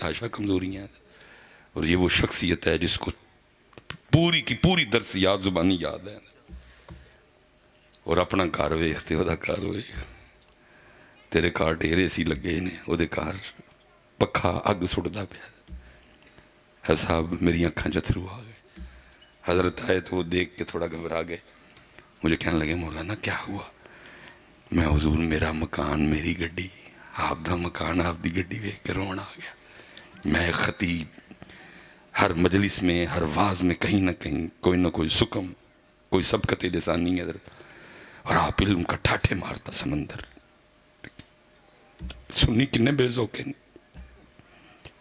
خواہشہ کمزوریاں ہیں، اور یہ وہ شخصیت ہے جس کو پوری کی پوری درسیات زبانی یاد ہے، اور اپنا گھر ویکھتے وہ گھر ہوئے تیرے گھر ڈیرے سی لگے نے، وہ گھر پکھا اگ سٹتا پیا ہے صاحب، میری اکھاں جتھرو آ گئے۔ حضرت آئے تو وہ دیکھ کے تھوڑا گھبرا گئے، مجھے کہنے لگے مولانا کیا ہوا؟ میں حضور میرا مکان میری گڈی، آپ دا مکان آپ دی گڈی ویکھ کے رونا آ گیا۔ میں ایک خطیب، ہر مجلس میں ہر واز میں کہیں نہ کہیں کوئی نہ کوئی سکم، کوئی سبقت لسانی حضرت، اور آپ علم کا ٹھاٹھے مارتا سمندر۔ سنی کتنے بے ذوقے ہیں،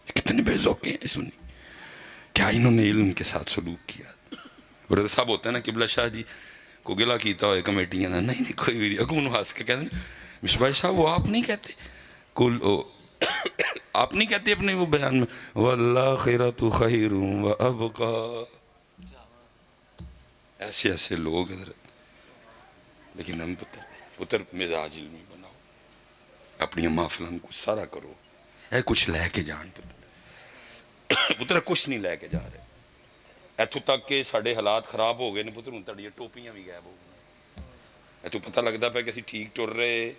کتنے بے ذوقے ہیں سنی، کیا انہوں نے علم کے ساتھ سلوک کیا؟ برادر صاحب ہوتا ہے نا قبلہ شاہ جی کو گلہ کیتا ہوئے کمیٹیاں نا، نہیں کوئی بھی اگوں ہنس کے کہتے ہیں مصباح صاحب وہ آپ نہیں کہتے کل آپ نہیں کہتے اپنے وہ بیان میں والآخرۃ خیر وابقا، ایسے ایسے لوگ حضرت، لیکن ہم پتر مزاج علمی بناؤ، اپنی محفلوں کو سارا کرو، اے کچھ لے کے جان پتر کچھ نہیں لے کے جا رہے، ایتھوں تک کہ ساڑھے حالات خراب ہو گئے نے پتر، ہوں تاڑیاں ٹوپیاں بھی غائب ہو گئی، ایتھوں پتہ لگتا پہ کہ اسی ٹھیک ٹر رہے،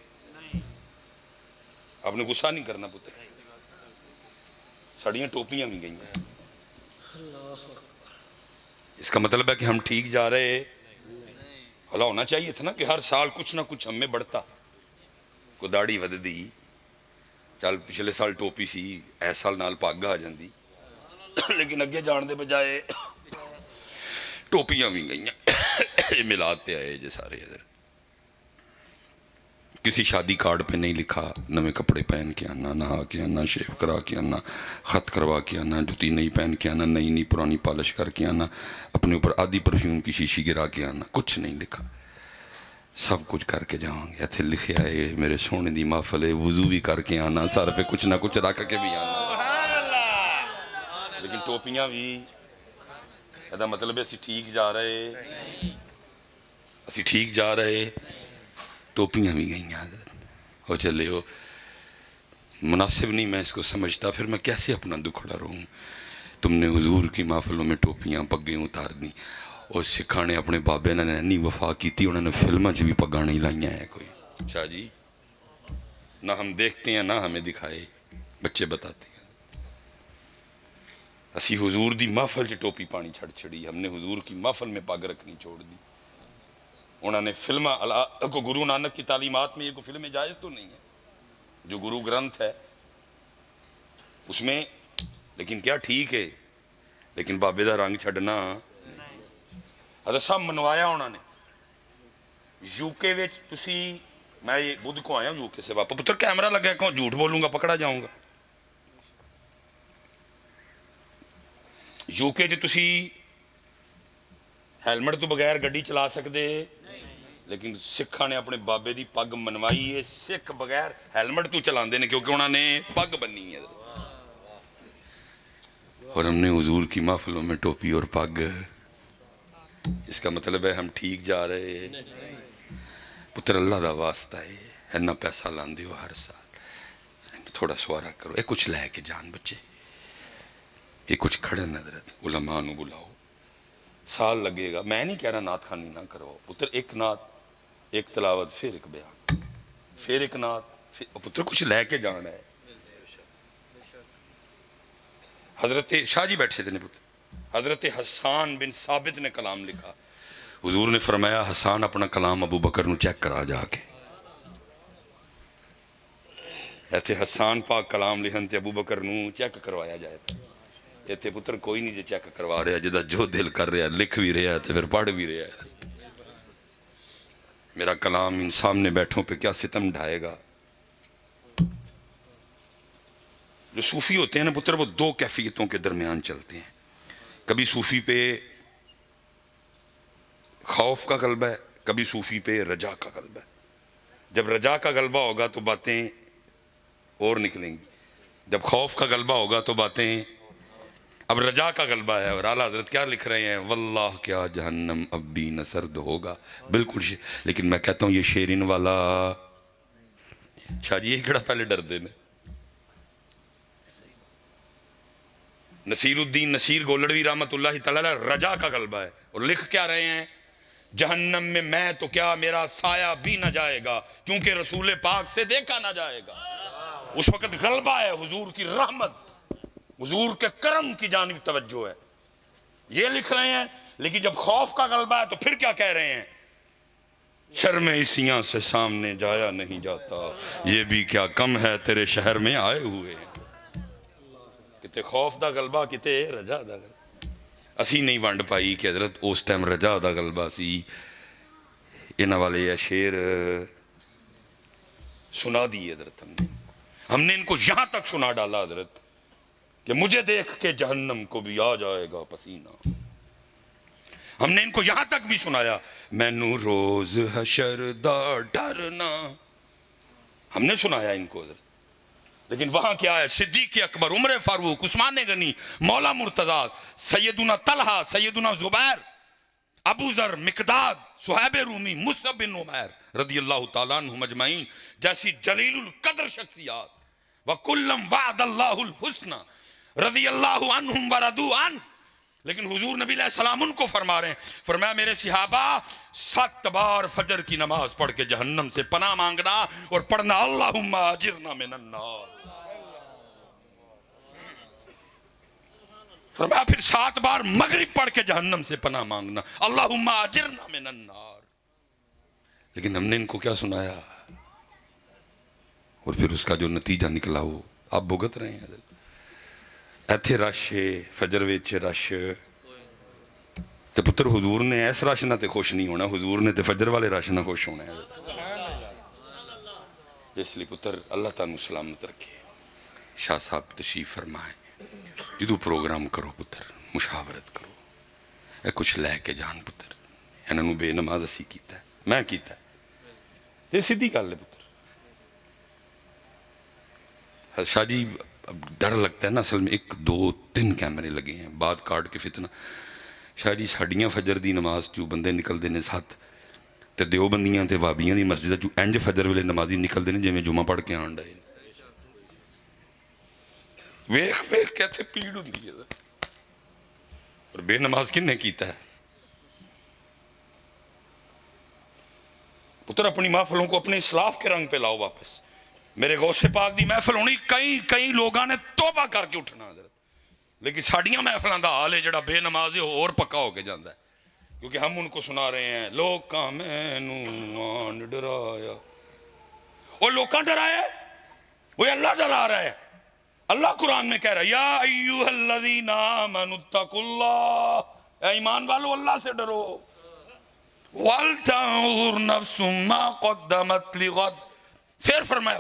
آپ نے غصہ نہیں کرنا پتر، ساڑیاں ٹوپیاں بھی گئی ہیں، اس کا مطلب ہے کہ ہم ٹھیک جا رہے، حالا ہونا چاہیے تھا نا کہ ہر سال کچھ نہ کچھ ہم میں بڑھتا، کو داڑھی ود دی، چل پچھلے سال ٹوپی سی ایس سال نال پاگ آ جاندی، لیکن اگے جان دے بجائے ٹوپیاں بھی گئیں، میلاد تے آئے جے سارے ادھر، کسی شادی کارڈ پہ نہیں لکھا نئے کپڑے پہن کے آنا، نہا کے آنا، شیو کرا کے آنا، خط کروا کے آنا، جوتی نئی پہن کے آنا، نئی پرانی پالش کر کے آنا، اپنے اوپر آدھی پرفیوم کی شیشی گرا کے آنا، کچھ نہیں لکھا، سب کچھ کر کے جاؤں گے، ایتھے لکھے آئے میرے سونے دی محفل ہے، وضو بھی کر کے آنا، سر پہ کچھ نہ کچھ رکھ کے بھی آنا، لیکن ٹوپیاں بھی، ایدہ مطلب ہے اسی ٹھیک جا رہے، اسی ٹھیک جا رہے، ٹوپیاں بھی گئیں حضرت، ہو چلے ہو مناسب نہیں، میں اس کو سمجھتا، پھر میں کیسے اپنا دکھڑا رہوں؟ تم نے حضور کی محفلوں میں ٹوپیاں پگیں اتار دیں، اور سکھاں نے اپنے بابے نے نہیں وفا کی تھی، انہوں نے فلمیں بھی پگاں نہیں لائیاں ہیں کوئی، شاہ جی نہ ہم دیکھتے ہیں نہ ہمیں دکھائے، بچے بتاتے ہیں، اسی حضور دی محفل چ ٹوپی پانی چھڑ چھڑی، ہم نے حضور کی محفل میں پگ رکھنی چھوڑ دی، انہوں نے فلمہ کو گرو نانک کی تعلیمات میں یہ کوئی فلمیں جائز تو نہیں ہے، جو گرو گرنتھ ہے اس میں، لیکن کیا ٹھیک ہے، لیکن بابے دا رنگ چھڑنا، حضرت صاحب منوایا انہوں نے، یو کے ویچ تسی، میں یہ بدھ کو آیا ہوں یو کے سے واپس، پتر کیمرہ لگا ہے کہوں جھوٹ بولوں گا پکڑا جاؤں گا، یو کے جو تسی ہیلمٹ تو بغیر گڈی چلا سکتے، لیکن سکھاں نے اپنے بابے دی پگ منوائی ہے، سکھ بغیر ہیلمٹ تو چلان دے نے کیونکہ انہوں نے پگ بنی ہے، اور ہم نے حضور کی محفلوں میں ٹوپی اور پگ، اس کا مطلب ہے ہم ٹھیک جا رہے، پتر اللہ دا واسطہ ہے، اینا پیسہ لاندے ہو ہر سال، تھوڑا سوارا کرو، اے کچھ لے کے جان بچے، یہ کچھ کھڑے نظرت، علماء نو بلاؤ، سال لگے گا، میں نہیں کہہ رہا نعت خانی نہ کرو، پتر ایک نعت، ایک تلاوت، پھر ایک بیان، پھر ایک نعت، پتر کچھ لے کے جانا ہے، حضرت شاہ جی بیٹھے تھے پتر، حضرت حسان بن ثابت نے کلام لکھا، حضور نے فرمایا حسان اپنا کلام ابو بکر نو چیک کرا جا کے، ایتھے حسان پاک کلام لکھن تے ابو بکر نو چیک کروایا جائے تھا، ایتھے پتر کوئی نہیں جے چیک کروا رہا، جدہ جو دل کر رہا لکھ بھی رہا ہے تو پھر پڑھ بھی رہا ہے، میرا کلام ان سامنے بیٹھوں پہ کیا ستم ڈھائے گا؟ جو صوفی ہوتے ہیں نا پتر وہ دو کیفیتوں کے درمیان چلتے ہیں، کبھی صوفی پہ خوف کا غلبہ ہے، کبھی صوفی پہ رجا کا غلبہ ہے، جب رجا کا غلبہ ہوگا تو باتیں اور نکلیں گی، جب خوف کا غلبہ ہوگا تو باتیں، اب رجا کا غلبہ ہے، اور اعلیٰ حضرت کیا لکھ رہے ہیں، واللہ کیا جہنم اب بھی نہ سرد ہوگا، بالکل لیکن میں کہتا ہوں یہ شیرین والا، شاہ جی یہ کڑا پہلے ڈر دینے، نصیر الدین نصیر گولڑوی رحمۃ اللہ تعالی علیہ رجا کا غلبہ ہے، اور لکھ کیا رہے ہیں؟ جہنم میں تو کیا میرا سایہ بھی نہ جائے گا، کیونکہ رسول پاک سے دیکھا نہ جائے گا۔ اس وقت غلبہ ہے، حضور کی رحمت، حضور کے کرم کی جانب توجہ ہے، یہ لکھ رہے ہیں۔ لیکن جب خوف کا غلبہ ہے تو پھر کیا کہہ رہے ہیں؟ شرم عیسیاں سے سامنے جایا نہیں جاتا، یہ بھی کیا کم ہے تیرے شہر میں آئے ہوئے ہیں۔ کتے خوف دا غلبہ، کتے رجا دا غلبہ۔ اسی نہیں ونڈ پائی کہ حضرت اس ٹائم رجا دا غلبہ سی۔ انہاں والے یہ شعر سنا دی حضرت، ہم نے ان کو یہاں تک سنا ڈالا حضرت کہ مجھے دیکھ کے جہنم کو بھی آ جائے گا پسینہ۔ ہم نے ان کو یہاں تک بھی سنایا، مینوں روز حشر دا ڈرنا، ہم نے سنایا ان کو حضرت۔ لیکن وہاں کیا ہے؟ صدیق اکبر، عمر فاروق، عثمان غنی، مولا مرتضیٰ، سیدنا طلحہ، سیدنا زبیر، ابو ذر، مقداد، صہیب رومی، مصعب بن عمیر رضی اللہ تعالیٰ عنہم اجمعین جیسی جلیل القدر شخصیات، وَكُلًّا وَعَدَ اللَّهُ الْحُسْنَى رضی اللہ عنہم وَرَضُوا عَنْهُ۔ لیکن حضور نبی علیہ السلام ان کو فرما رہے ہیں، فرمایا میرے صحابہ 7 بار فجر کی نماز پڑھ کے جہنم سے پناہ مانگنا اور پڑھنا اللہم اجرنا من النار۔ فرمایا پھر 7 بار مغرب پڑھ کے جہنم سے پناہ مانگنا اللہم اجرنا من النار۔ لیکن ہم نے ان کو کیا سنایا، اور پھر اس کا جو نتیجہ نکلا وہ آپ بھگت رہے ہیں۔ ایتھے رش فجر وچ رش تے پتر حضور نے ایس رش نہ تے خوش نہیں ہونا، حضور نے تے فجر والے رش نہ خوش ہونا ہے۔ اس لیے پتر اللہ تعالیٰ سلامت رکھے۔ شاہ صاحب تشریف فرمائیں، جدو پروگرام کرو پتر مشاورت کرو، اے کچھ لے کے جان پتر، انہوں بے نماز اسی کیتا ہے، میں کیتا ہے، یہ سیدھی گل ہے پتر۔ شاہ جی اب ڈر لگتا ہے نا، اصل میں 1 2 3 کیمرے لگے ہیں، بعد کارڈ کے فتنہ۔ شاہ جی ساڑیاں فجر دی نماز چو بندے نکل دینے ساتھ، تے دیوبندیاں تے وابیاں دی مسجد چو اینج فجر والے نمازی نکل دینے جے میں جمعہ پڑھ کے آن ڈائے، ویخ ویخ کہتے پیڑ ہوندی ہے۔ اور بے نماز کن نے کیتا ہے؟ پتر اپنی محفلوں کو اپنے اسلاف کے رنگ پہ لاؤ واپس۔ میرے غوث پاک دی محفل ہونی، کئی لوگاں نے توبہ کر کے اٹھنا حضرت، لیکن ساڑیاں محفلوں دا حال ہے جڑا بے نماز ہے اور پکا ہو کے جاندہ ہے، کیونکہ ہم ان کو سنا رہے ہیں لوکاں مینوں آن ڈرایا۔ اور لوکاں ڈرایا ہے، وہ اللہ ڈرا رہا ہے۔ اللہ قرآن میں کہہ رہا ہے یا ایوہ الذین آمنوا اتقوا اللہ، اے ایمان والو اللہ سے ڈرو، وَلْتَنظُرْ نَفْسٌ مَا قَدَّمَتْ لِغَدٍ، پھر فرمایا